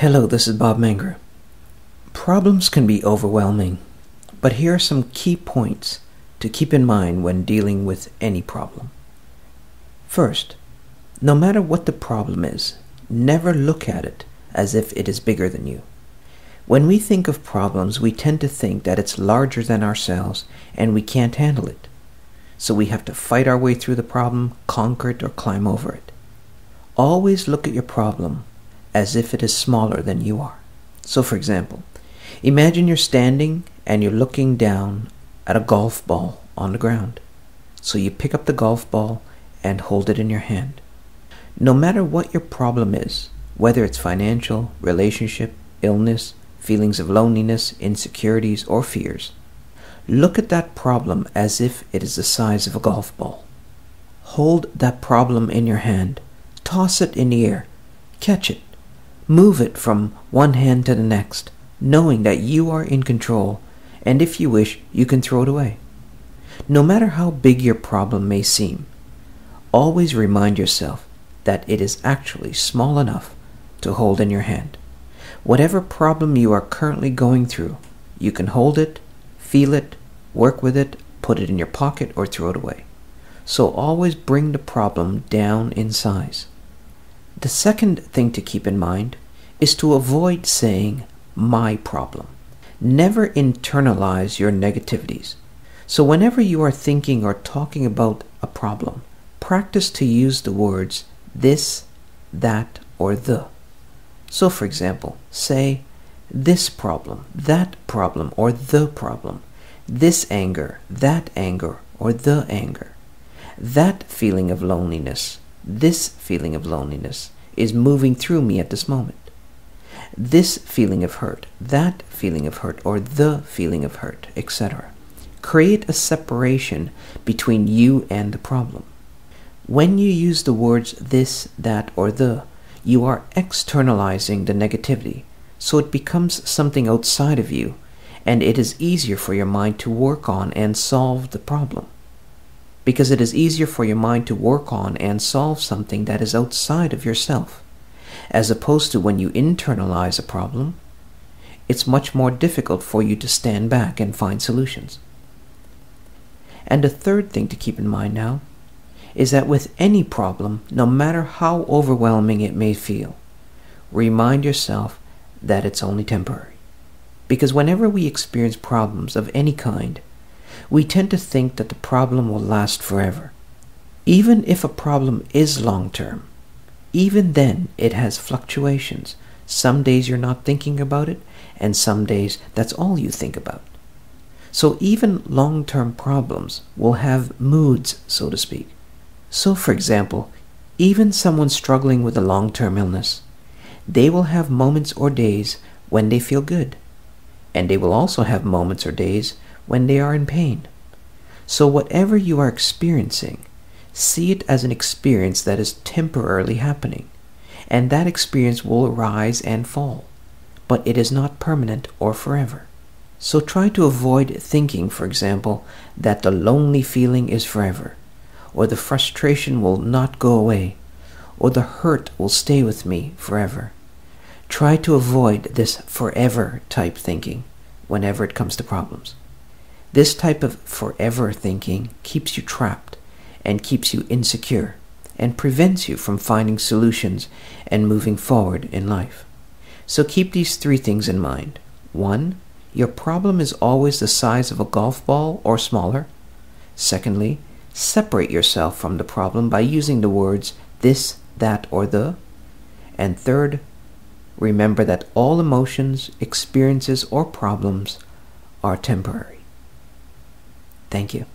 Hello, this is Bob Menger. Problems can be overwhelming, but here are some key points to keep in mind when dealing with any problem. First, no matter what the problem is, never look at it as if it is bigger than you. When we think of problems, we tend to think that it's larger than ourselves and we can't handle it. So we have to fight our way through the problem, conquer it, or climb over it. Always look at your problem as if it is smaller than you are. So for example, imagine you're standing and you're looking down at a golf ball on the ground. So you pick up the golf ball and hold it in your hand. No matter what your problem is, whether it's financial, relationship, illness, feelings of loneliness, insecurities, or fears, look at that problem as if it is the size of a golf ball. Hold that problem in your hand. Toss it in the air. Catch it. Move it from one hand to the next, knowing that you are in control, and if you wish, you can throw it away. No matter how big your problem may seem, always remind yourself that it is actually small enough to hold in your hand. Whatever problem you are currently going through, you can hold it, feel it, work with it, put it in your pocket, or throw it away. So always bring the problem down in size. The second thing to keep in mind is to avoid saying, my problem. Never internalize your negativities. So whenever you are thinking or talking about a problem, practice to use the words this, that, or the. So for example, say this problem, that problem, or the problem. This anger, that anger, or the anger. That feeling of loneliness, this feeling of loneliness is moving through me at this moment. This feeling of hurt, that feeling of hurt, or the feeling of hurt, etc. Create a separation between you and the problem. When you use the words this, that, or the, you are externalizing the negativity, so it becomes something outside of you, and it is easier for your mind to work on and solve the problem. Because it is easier for your mind to work on and solve something that is outside of yourself. As opposed to when you internalize a problem, it's much more difficult for you to stand back and find solutions. And the third thing to keep in mind now is that with any problem, no matter how overwhelming it may feel, remind yourself that it's only temporary. Because whenever we experience problems of any kind, we tend to think that the problem will last forever. Even if a problem is long-term, even then it has fluctuations. Some days you're not thinking about it, and some days that's all you think about. So even long-term problems will have moods, so to speak. So for example, even someone struggling with a long-term illness, they will have moments or days when they feel good, and they will also have moments or days when they are in pain. So whatever you are experiencing, see it as an experience that is temporarily happening, and that experience will rise and fall, but it is not permanent or forever. So try to avoid thinking, for example, that the lonely feeling is forever, or the frustration will not go away, or the hurt will stay with me forever. Try to avoid this forever type thinking whenever it comes to problems. This type of forever thinking keeps you trapped and keeps you insecure and prevents you from finding solutions and moving forward in life. So keep these three things in mind. 1, your problem is always the size of a golf ball or smaller. Secondly, separate yourself from the problem by using the words this, that, or the. And third, remember that all emotions, experiences, or problems are temporary. Thank you.